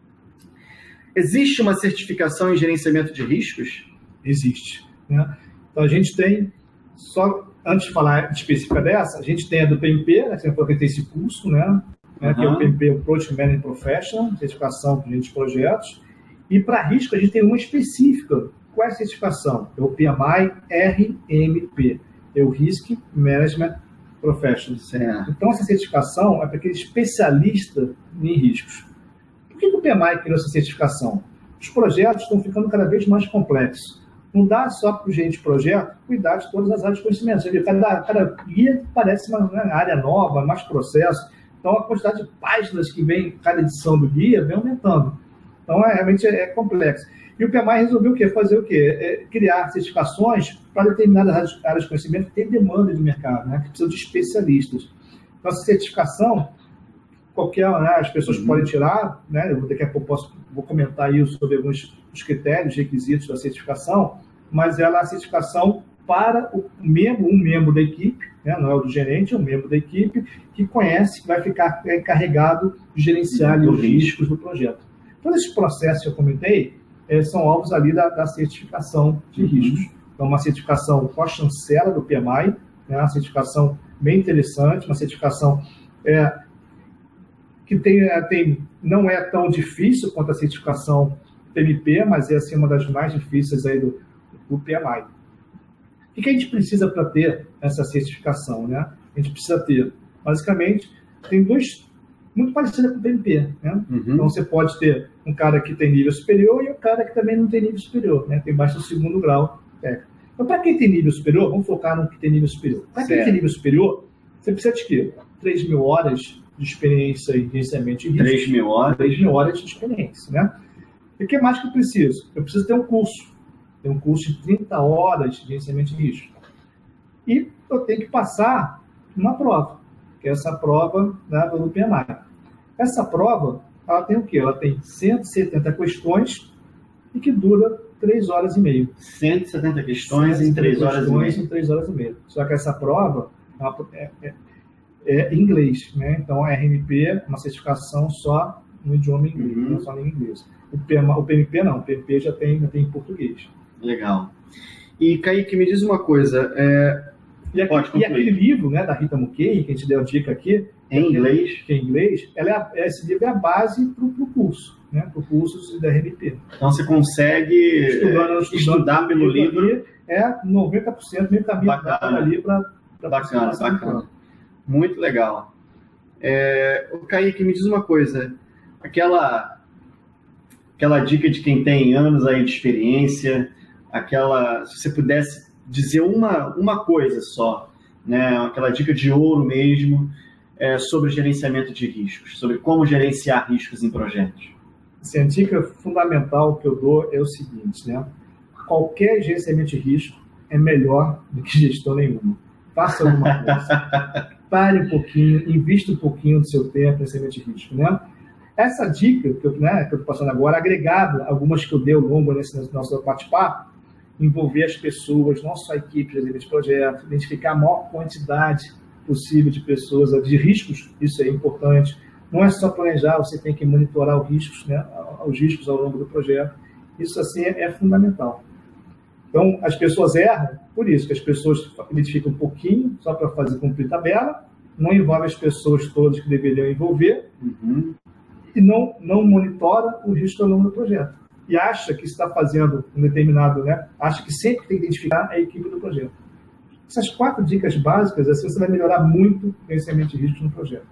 S1: Existe uma certificação em gerenciamento de riscos?
S2: Existe, né? Então a gente tem, só antes de falar específica dessa, a gente tem a do PMP, né? Você falou que tem esse curso, né? Que é o PMP, o Project Management Professional, certificação de gerente de projetos. E para risco, a gente tem uma específica. Qual é a certificação? É o PMI RMP. É o Risk Management Professional.
S1: Certo.
S2: Então, essa certificação é para aquele especialista em riscos. Por que o PMI criou essa certificação? Os projetos estão ficando cada vez mais complexos. Não dá só para o gerente de projeto cuidar de todas as áreas de conhecimento. Cada guia parece uma área nova, mais processo. Então, a quantidade de páginas que vem em cada edição do guia vem aumentando. Então, realmente é complexo. E o PMI resolveu o quê? Fazer o quê? Criar certificações para determinadas áreas de conhecimento que tem demanda de mercado, né? Que precisam de especialistas. Então, essa certificação, as pessoas podem tirar, né? Daqui a pouco vou comentar aí sobre alguns dos requisitos da certificação, mas ela é a certificação para um membro da equipe, né? Não é o do gerente, é um membro da equipe que conhece, que vai ficar encarregado de gerenciar ali os riscos do projeto. Todos esses processos que eu comentei são alvos ali da certificação de riscos. Então, uma certificação com a chancela do PMI, né, uma certificação bem interessante, uma certificação que não é tão difícil quanto a certificação PMP, mas é assim, uma das mais difíceis aí do PMI. O que a gente precisa para ter essa certificação, né? A gente precisa ter, basicamente, tem muito parecida com o PMP, né? Então, você pode ter um cara que tem nível superior e um cara que também não tem nível superior, né? Tem baixo segundo grau técnico. Então, para quem tem nível superior, vamos focar no que tem nível superior. Para quem tem nível superior, você precisa de quê? 3.000 horas de experiência em gerenciamento de risco.
S1: 3.000 horas?
S2: 3.000 horas de experiência, né? E o que mais que eu preciso? Eu preciso ter um curso. Tem um curso de 30 horas de gerenciamento de risco. E eu tenho que passar uma prova, que é essa prova, né, do PMI. Essa prova, ela tem o quê? Ela tem 170 questões e que dura 3 horas e meia.
S1: 170 questões em 3 horas e meia.
S2: Em 3 horas e meia. Só que essa prova é em inglês, né? Então, a RMP é uma certificação só no idioma inglês, não só em inglês. O PMP não, o PMP já tem em português.
S1: Legal. E, Kaique, me diz uma coisa.
S2: E aquele livro, né, da Rita Mukei, que a gente deu a dica aqui,
S1: em inglês,
S2: que é em inglês, esse livro é a base para o curso, né, para o curso da RMP.
S1: Então você consegue estudar pelo livro.
S2: É 90% meio caminho ali para
S1: bacana. Muito legal. Kaique, me diz uma coisa. Aquela dica de quem tem anos aí de experiência, se você pudesse dizer uma coisa só, né? Aquela dica de ouro mesmo, sobre gerenciamento de riscos, sobre como gerenciar riscos em projetos.
S2: Assim, a dica fundamental que eu dou é o seguinte, né? Qualquer gerenciamento de risco é melhor do que gestão nenhuma. Faça alguma coisa. Pare um pouquinho, invista um pouquinho do seu tempo em gerenciamento de risco, né? Essa dica que eu estou passando agora, agregada a algumas que eu dei ao longo nesse nosso bate-papo, envolver as pessoas, não só a equipe de projeto, identificar a maior quantidade possível de pessoas, de riscos, isso é importante. Não é só planejar, você tem que monitorar os riscos, né, os riscos ao longo do projeto. Isso, assim, é fundamental. Então, as pessoas erram, por isso que as pessoas identificam um pouquinho, só para fazer cumprir tabela, não envolve as pessoas todas que deveriam envolver, e não monitora o risco ao longo do projeto. E acha que está fazendo um determinado, né? Acha que sempre tem que identificar a equipe do projeto. Essas 4 dicas básicas, assim, você vai melhorar muito o gerenciamento de riscos no projeto.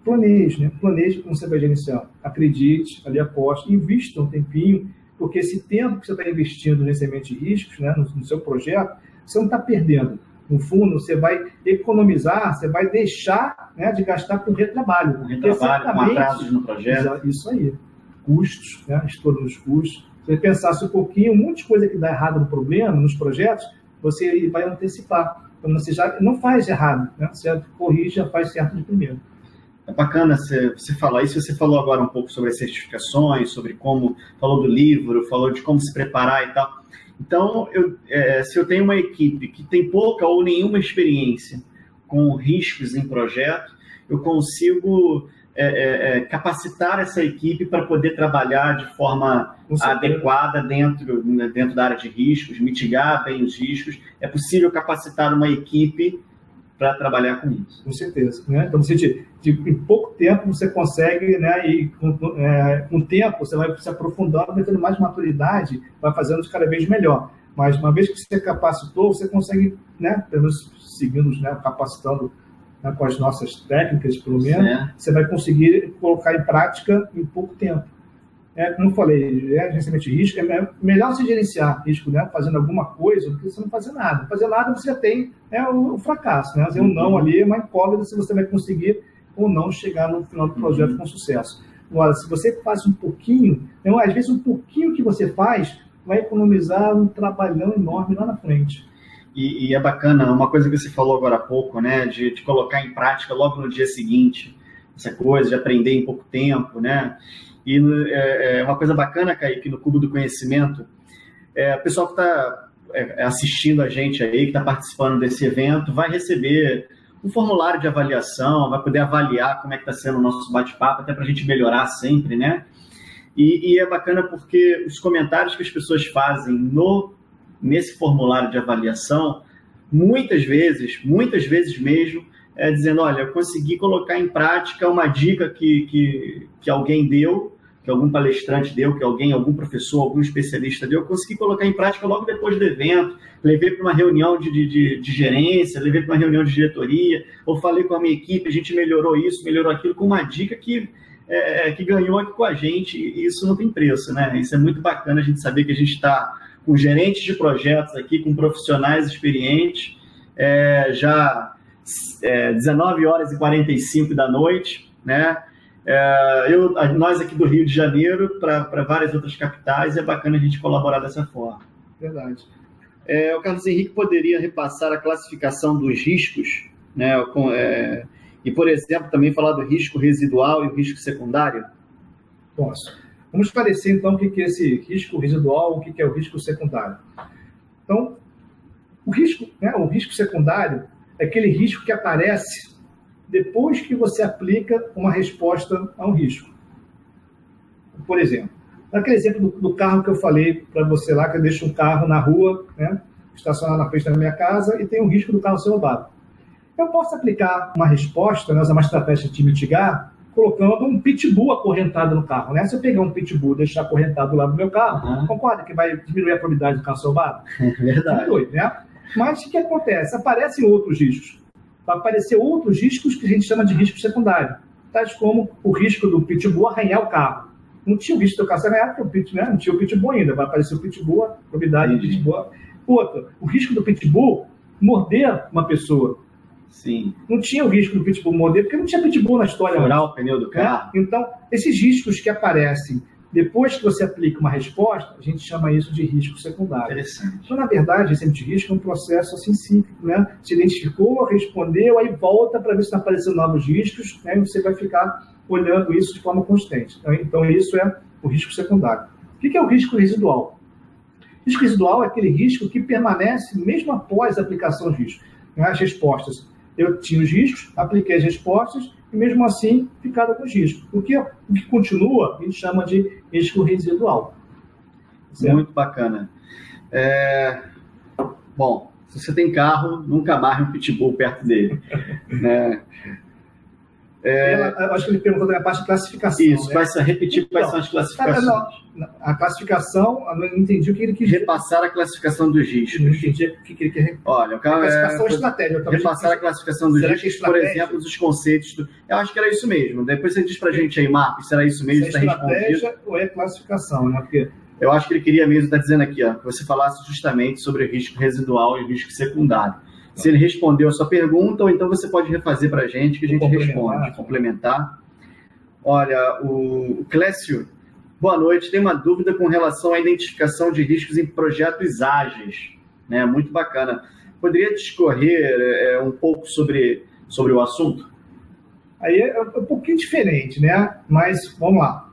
S2: Planeje, né? Planeje como você vai gerenciar. Acredite, ali aposte, invista um tempinho, porque esse tempo que você está investindo no gerenciamento de riscos, né, no seu projeto, você não está perdendo. No fundo, você vai economizar, você vai deixar, né, de gastar com retrabalho.
S1: Com atrasos no projeto.
S2: Isso aí. Custos, né, estouro dos custos. Se você pensasse um pouquinho, um monte de coisa que dá errado no problema, nos projetos, você vai antecipar. Então, você já não faz errado, né? Você corrige, já faz certo de primeiro.
S1: É bacana você falar isso. Você falou agora um pouco sobre as certificações, sobre como, falou do livro, falou de como se preparar e tal. Então, se eu tenho uma equipe que tem pouca ou nenhuma experiência com riscos em projeto, eu consigo capacitar essa equipe para poder trabalhar de forma adequada dentro da área de riscos, mitigar bem os riscos. É possível capacitar uma equipe para trabalhar com isso.
S2: Com certeza, né? Então, em pouco tempo você consegue, né? E com o tempo você vai se aprofundando, vai tendo mais maturidade, vai fazendo cada vez melhor. Mas uma vez que você capacitou, você consegue, né? Pelo menos seguindo, né? Capacitando, né, com as nossas técnicas, pelo menos, você vai conseguir colocar em prática em pouco tempo. Como eu falei, gerenciamento de risco, é melhor você gerenciar risco, né, fazendo alguma coisa do que você não fazer nada. Fazer nada você já tem o fracasso, né? Fazer um não ali é uma incógnita se você vai conseguir ou não chegar no final do projeto com sucesso. Agora, se você faz um pouquinho, então, às vezes um pouquinho que você faz vai economizar um trabalhão enorme lá na frente.
S1: E é bacana, uma coisa que você falou agora há pouco, né, de colocar em prática logo no dia seguinte, essa coisa de aprender em pouco tempo, né? E uma coisa bacana, Kaique, no Cubo do Conhecimento, o pessoal que está assistindo a gente aí, que está participando desse evento, vai receber um formulário de avaliação, vai poder avaliar como é que está sendo o nosso bate-papo, até para a gente melhorar sempre, né? E é bacana porque os comentários que as pessoas fazem nesse formulário de avaliação, muitas vezes mesmo, dizendo, olha, eu consegui colocar em prática uma dica que alguém deu, que algum palestrante deu, que algum professor, algum especialista deu, eu consegui colocar em prática logo depois do evento, levei para uma reunião de gerência, levei para uma reunião de diretoria, ou falei com a minha equipe, a gente melhorou isso, melhorou aquilo, com uma dica que ganhou aqui com a gente, e isso não tem preço, né? Isso é muito bacana, a gente saber que a gente está com gerentes de projetos aqui, com profissionais experientes, já 19h45 da noite, né? Nós aqui do Rio de Janeiro para várias outras capitais, é bacana a gente colaborar dessa forma.
S2: Verdade.
S1: O Carlos Henrique poderia repassar a classificação dos riscos, né? E, por exemplo, também falar do risco residual e o risco secundário?
S2: Posso. Vamos esclarecer, então, o que é esse risco residual, o que é o risco secundário. Então, o risco secundário é aquele risco que aparece depois que você aplica uma resposta a um risco. Por exemplo, aquele exemplo do carro que eu falei para você lá, que eu deixo um carro na rua, né, estacionado na frente da minha casa, e tem um risco do carro ser roubado. Eu posso aplicar uma resposta, né, usar uma estratégia de mitigar, colocando um pitbull acorrentado no carro. Né? Se eu pegar um pitbull e deixar acorrentado lá no meu carro, concorda que vai diminuir a probabilidade do carro ser roubado?
S1: Verdade.
S2: Diminui, né? Mas o que acontece? Aparecem outros riscos. Vai aparecer outros riscos que a gente chama de risco secundário, tais como o risco do pitbull arranhar o carro. Não tinha o risco do carro ser arranhado, porque né? Não tinha o pitbull ainda. Vai aparecer o pitbull, a probabilidade do pitbull. Outra, o risco do pitbull morder uma pessoa.
S1: Sim.
S2: Não tinha o risco do pitbull morder, porque não tinha pitbull na história.
S1: Furar o pneu do carro.
S2: Então, esses riscos que aparecem depois que você aplica uma resposta, a gente chama isso de risco secundário.
S1: Interessante.
S2: Então, na verdade, esse de risco é um processo assim cíclico, né? Se identificou, respondeu, aí volta para ver se estão aparecendo novos riscos, né? E você vai ficar olhando isso de forma constante. Então, isso é o risco secundário. O que é o risco residual? O risco residual é aquele risco que permanece mesmo após a aplicação dos riscos. As respostas. Eu tinha os riscos, apliquei as respostas, e mesmo assim ficaram com os riscos. O que continua, a gente chama de risco residual.
S1: Certo? Muito bacana. Bom, se você tem carro, nunca amarre um pitbull perto dele. Né?
S2: Acho que ele perguntou da parte de classificação.
S1: Isso,
S2: né?
S1: vai repetir quais são as classificações.
S2: A classificação, eu não entendi o que ele quis dizer.
S1: Repassar a classificação dos riscos.
S2: Não entendi o que ele quer.
S1: Olha,
S2: a classificação estratégica.
S1: Repassar a classificação dos riscos, por exemplo, os conceitos. Eu acho que era isso mesmo. Depois você diz pra gente aí, Marcos, será isso mesmo?
S2: Se é estratégia ou é classificação, né? Porque
S1: eu acho que ele queria mesmo estar dizendo aqui, ó, que você falasse justamente sobre o risco residual e o risco secundário. Se ele respondeu a sua pergunta, ou então você pode refazer para a gente, que a gente responde, complementar. Olha, o Clécio, boa noite. Tem uma dúvida com relação à identificação de riscos em projetos ágeis. Né? Muito bacana. Poderia discorrer um pouco sobre o assunto?
S2: Aí é um pouquinho diferente, né? Mas vamos lá.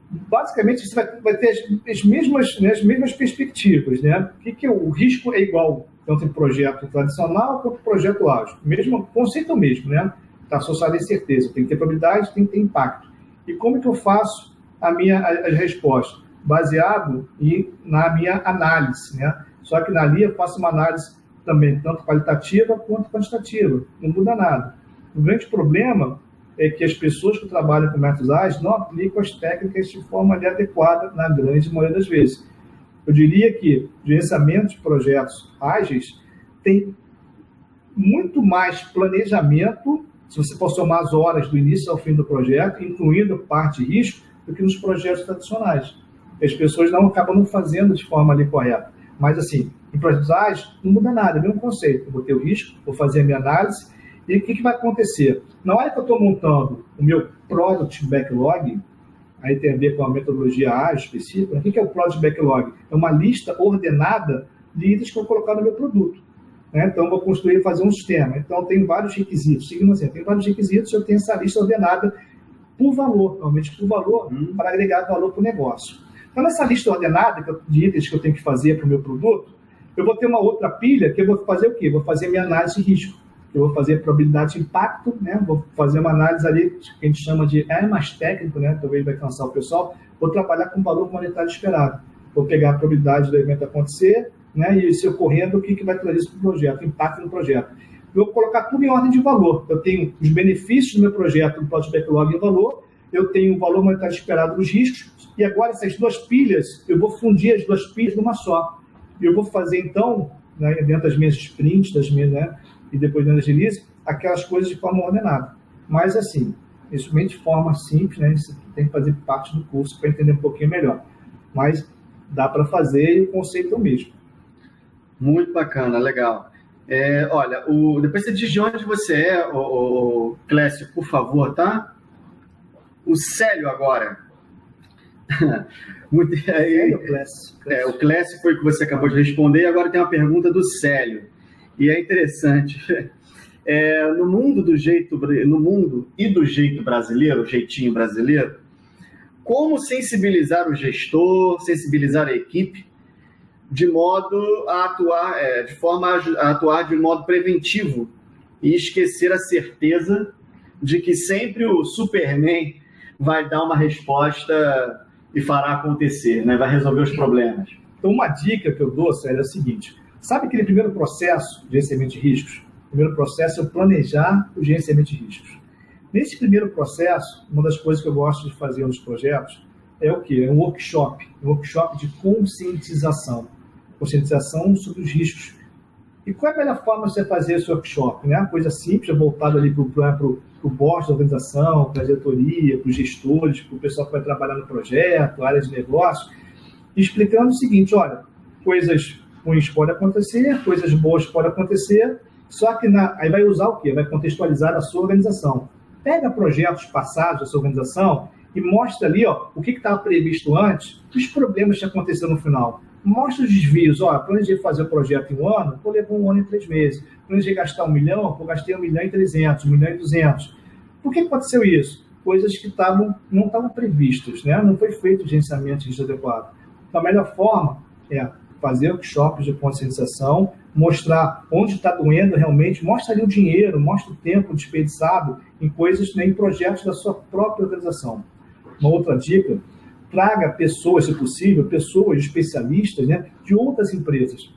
S2: Basicamente, você vai ter as mesmas perspectivas. Né? O que o risco é igual tanto em projeto tradicional quanto em projeto ágil. Mesmo conceito mesmo, né? Está associado à incerteza. Tem que ter probabilidade, tem que ter impacto. E como que eu faço as respostas? Baseado na minha análise, né? Só que ali eu faço uma análise também tanto qualitativa quanto quantitativa. Não muda nada. O grande problema é que as pessoas que trabalham com métodos ágeis não aplicam as técnicas de forma adequada na grande maioria das vezes. Eu diria que o gerenciamento de projetos ágeis tem muito mais planejamento, se você for somar as horas do início ao fim do projeto, incluindo parte de risco, do que nos projetos tradicionais. As pessoas acabam não fazendo de forma ali correta. Mas, assim, em projetos ágeis, não muda nada, é o mesmo conceito. Eu vou ter o risco, vou fazer a minha análise, e o que vai acontecer? Na hora que eu estou montando o meu Product Backlog, aí tem a ver com a metodologia ágil específica. O que é o Product Backlog? É uma lista ordenada de itens que eu vou colocar no meu produto. Né? Então, eu vou construir e fazer um sistema. Então, eu tenho vários requisitos. Seguindo assim, eu tenho vários requisitos, eu tenho essa lista ordenada por valor, normalmente por valor, para agregar valor para o negócio. Então, nessa lista ordenada de itens que eu tenho que fazer para o meu produto, eu vou ter uma outra pilha que eu vou fazer o quê? Vou fazer a minha análise de risco. Eu vou fazer probabilidade de impacto, né? Vou fazer uma análise ali que a gente chama de mais técnico, né? Talvez vai cansar o pessoal. Vou trabalhar com o valor monetário esperado. Vou pegar a probabilidade do evento acontecer, né? E se ocorrendo, o que vai trazer isso para o projeto, impacto no projeto. Eu vou colocar tudo em ordem de valor. Eu tenho os benefícios do meu projeto, no Product Backlog em valor, eu tenho o valor monetário esperado dos riscos, e agora essas duas pilhas, eu vou fundir as duas pilhas numa só. E eu vou fazer, então, né, dentro das minhas sprints, né, e depois dentro das release, aquelas coisas de forma ordenada. Mas, assim, isso vem de forma simples, né, você tem que fazer parte do curso para entender um pouquinho melhor. Mas dá para fazer e o conceito é o mesmo.
S1: Muito bacana, legal. Olha, depois você diz de onde você é, o Clécio, por favor, tá? O Célio agora. O Clécio foi o que você acabou de responder, e agora tem uma pergunta do Célio. E é interessante. No mundo e do jeito brasileiro, o jeitinho brasileiro, como sensibilizar o gestor, sensibilizar a equipe, de modo a atuar, de forma a atuar de modo preventivo e esquecer a certeza de que sempre o Superman vai dar uma resposta e fará acontecer, né? Vai resolver os problemas.
S2: Então, uma dica que eu dou, Sérgio, é a seguinte: sabe aquele primeiro processo de gerenciamento de riscos? O primeiro processo é planejar o gerenciamento de riscos. Nesse primeiro processo, uma das coisas que eu gosto de fazer nos projetos é o quê? É um workshop de conscientização sobre os riscos. E qual é a melhor forma de você fazer esse workshop? Né? Uma coisa simples, voltada ali para o board da organização, para a diretoria, para os gestores, para o pessoal que vai trabalhar no projeto, área de negócio, explicando o seguinte: olha, coisas ruins podem acontecer, coisas boas podem acontecer, só que aí vai usar o quê? Vai contextualizar a sua organização. Pega projetos passados da sua organização e mostra ali, ó, o que estava previsto antes, os problemas que aconteceram no final. Mostra os desvios. Planejei fazer o projeto em um ano, levou 1 ano e 3 meses. Planejei gastar 1 milhão, gastei 1.300.000, 1.200.000. Por que aconteceu isso? Coisas que não estavam previstas, né? Não foi feito o gerenciamento de risco adequado. Então, a melhor forma é fazer workshops de conscientização, mostrar onde está doendo realmente, mostra ali o dinheiro, mostra o tempo desperdiçado em coisas, né, em projetos da sua própria organização. Uma outra dica: traga pessoas, se possível, pessoas especialistas, né, de outras empresas.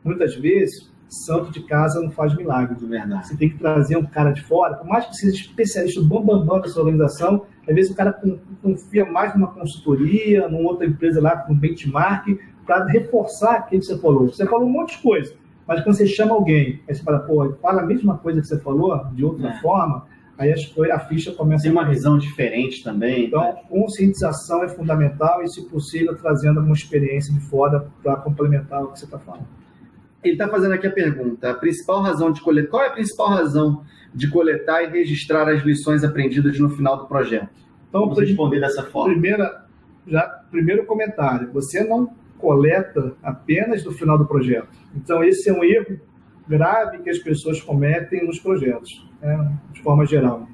S2: Muitas vezes, santo de casa não faz milagre, de verdade. Você tem que trazer um cara de fora, por mais que seja especialista, bambambam da sua organização, às vezes o cara confia mais numa consultoria, numa outra empresa lá, com benchmark, para reforçar aquilo que você falou. Você falou um monte de coisa, mas quando você chama alguém, aí você fala, fala a mesma coisa que você falou, de outra forma, aí a ficha começa
S1: a ter uma visão diferente também.
S2: Então, conscientização é fundamental e, se possível, trazendo alguma experiência de fora para complementar o que você está falando.
S1: Ele está fazendo aqui a pergunta: qual é a principal razão de coletar e registrar as lições aprendidas no final do projeto?
S2: Então, vamos
S1: responder dessa forma.
S2: Primeiro comentário: você não coleta apenas no final do projeto. Então, esse é um erro grave que as pessoas cometem nos projetos, né, de forma geral,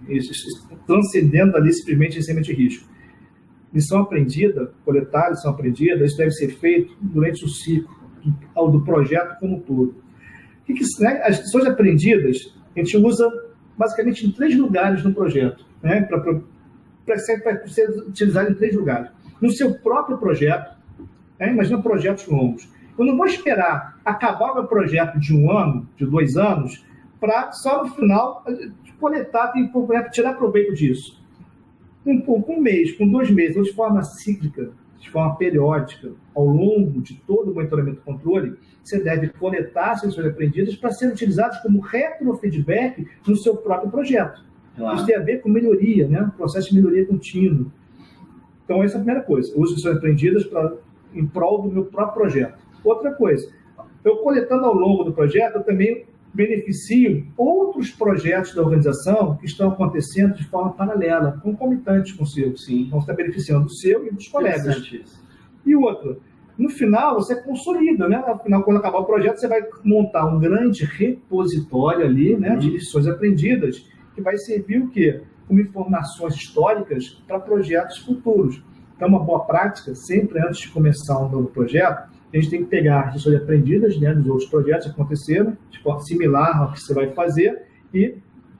S2: transcendendo ali simplesmente o gerenciamento de risco. Lição aprendida, coletar lição aprendida, isso deve ser feito durante o ciclo do projeto como um todo. Né, as lições aprendidas a gente usa basicamente em 3 lugares no projeto, né, para ser utilizado em 3 lugares. No seu próprio projeto, imagina projetos longos. Eu não vou esperar acabar o meu projeto de 1 ano, de 2 anos, para só no final coletar e tirar proveito disso. Com 1 mês, com 2 meses, ou de forma cíclica, de forma periódica, ao longo de todo o monitoramento e controle, você deve coletar as lições aprendidas para serem utilizadas como retrofeedback no seu próprio projeto. Claro. Isso tem a ver com melhoria, né? Processo de melhoria contínuo. Então, essa é a primeira coisa. Eu uso lições aprendidas em prol do meu próprio projeto. Outra coisa, eu coletando ao longo do projeto, eu também beneficio outros projetos da organização que estão acontecendo de forma paralela, concomitante com o seu. Sim. Então, você está beneficiando do seu e dos colegas. E outra, no final, você consolida, né? No final, quando acabar o projeto, você vai montar um grande repositório ali, né, de lições aprendidas, que vai servir o quê? Como informações históricas para projetos futuros. Então, uma boa prática, sempre antes de começar um novo projeto, a gente tem que pegar as lições aprendidas, né, dos outros projetos que aconteceram, de forma similar ao que você vai fazer, e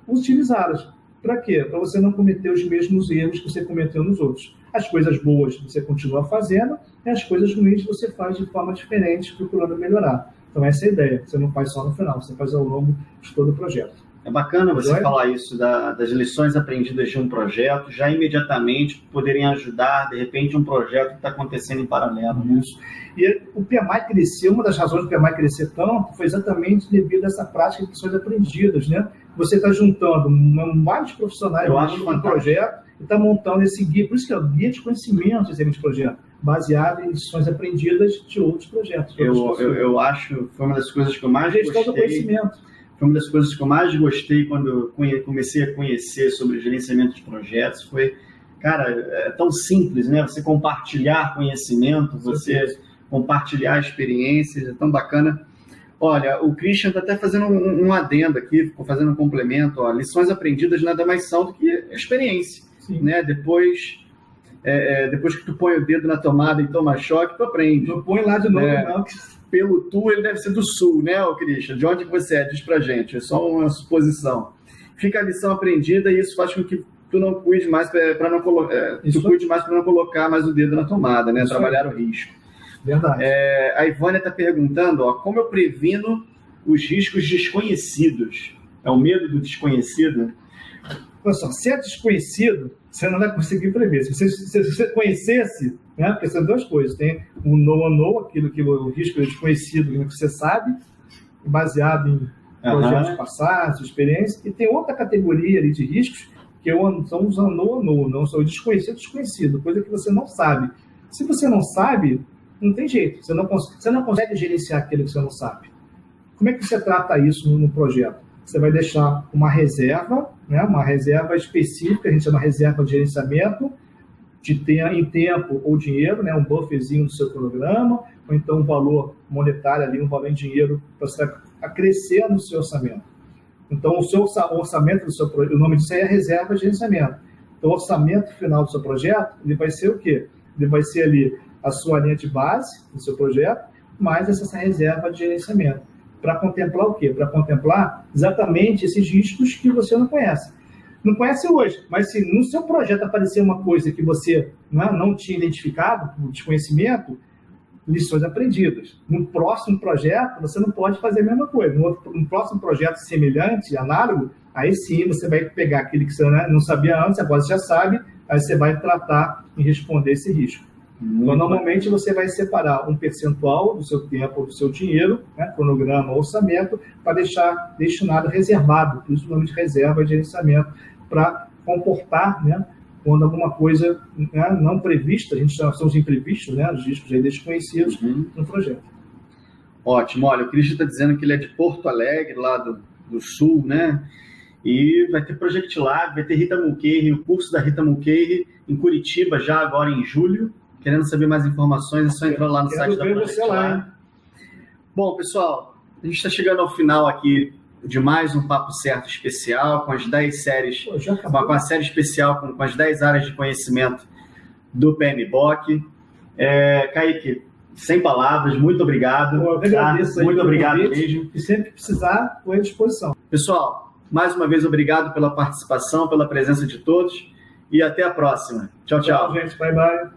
S2: utilizá-las. Para quê? Para você não cometer os mesmos erros que você cometeu nos outros. As coisas boas você continua fazendo, e as coisas ruins você faz de forma diferente, procurando melhorar. Então, essa é a ideia. Você não faz só no final, você faz ao longo de todo o projeto.
S1: É bacana você falar isso, das lições aprendidas de um projeto, já imediatamente poderem ajudar, de repente, um projeto que está acontecendo em paralelo.
S2: Isso. E o PMI cresceu, uma das razões do PMI crescer tanto foi exatamente devido a essa prática de lições aprendidas, né? Você está juntando vários profissionais no projeto e está montando esse guia, por isso que é o guia de conhecimento de projeto, baseado em lições aprendidas de outros projetos.
S1: Eu acho, foi uma das coisas que eu mais gostei.
S2: Do conhecimento.
S1: Foi uma das coisas que eu mais gostei quando comecei a conhecer sobre gerenciamento de projetos. Foi, cara, é tão simples, né? Você compartilhar conhecimento, você compartilhar experiências, é tão bacana. Olha, o Christian está até fazendo um adendo aqui, ficou fazendo um complemento. Ó, lições aprendidas nada mais são do que experiência, né? Depois que tu põe o dedo na tomada e toma choque, tu aprende.
S2: Não põe lá de novo, não.
S1: Pelo tu, ele deve ser do sul, né, Christian? De onde você é? Diz pra gente. É só uma suposição. Fica a lição aprendida e isso faz com que tu não cuide mais para não colocar, não colocar mais o dedo na tomada, né? Trabalhar o risco.
S2: Verdade.
S1: A Ivânia está perguntando, como eu previno os riscos desconhecidos? É o medo do desconhecido?
S2: Olha só, se é desconhecido, você não vai conseguir prever. Se você conhecesse, né? Porque são duas coisas. Tem o know, aquilo que o risco é desconhecido, aquilo que você sabe, baseado em projetos passados, experiências, e tem outra categoria ali de riscos, que são os know, não são o desconhecido, coisa que você não sabe. Se você não sabe, não tem jeito. Você não consegue gerenciar aquilo que você não sabe. Como é que você trata isso no projeto? Você vai deixar uma reserva, né, uma reserva específica, a gente chama reserva de gerenciamento, em tempo ou dinheiro, né, um bufferzinho do seu cronograma, ou então um valor monetário ali, um valor em dinheiro para você crescer no seu orçamento. Então, o seu orçamento do seu projeto, o nome disso aí é reserva de gerenciamento. Então, o orçamento final do seu projeto, ele vai ser o quê? Ele vai ser ali a sua linha de base do seu projeto, mais essa reserva de gerenciamento. Para contemplar o quê? Para contemplar exatamente esses riscos que você não conhece. Não conhece hoje, mas se no seu projeto aparecer uma coisa que você não tinha identificado, o desconhecimento, lições aprendidas. No próximo projeto, você não pode fazer a mesma coisa. No próximo projeto semelhante, análogo, aí sim você vai pegar aquele que você não sabia antes, agora você já sabe, aí você vai tratar e responder esse risco. Então, normalmente, você vai separar um percentual do seu tempo ou do seu dinheiro, né, cronograma, orçamento, para deixar destinado, reservado, por isso o nome de reserva de gerenciamento, para comportar, né, quando alguma coisa não prevista, a gente chama de imprevistos, né, os riscos aí desconhecidos no projeto.
S1: Ótimo. Olha, o Christian está dizendo que ele é de Porto Alegre, lá do sul, né? E vai ter Project Lab, vai ter Rita Mulcahy, o curso da Rita Mulcahy em Curitiba, já agora em julho. Querendo saber mais informações, é só entrar lá no site da Project Lab. Bom, pessoal, a gente está chegando ao final aqui de mais um Papo Certo especial, com as 10 séries, com a série especial com as 10 áreas de conhecimento do PMBOK. Kaique, sem palavras, muito obrigado.
S2: Eu agradeço
S1: muito obrigado mesmo.
S2: E sempre que precisar, estou à disposição.
S1: Pessoal, mais uma vez, obrigado pela participação, pela presença de todos e até a próxima. Tchau, tchau.
S2: Tchau, gente. Bye, bye.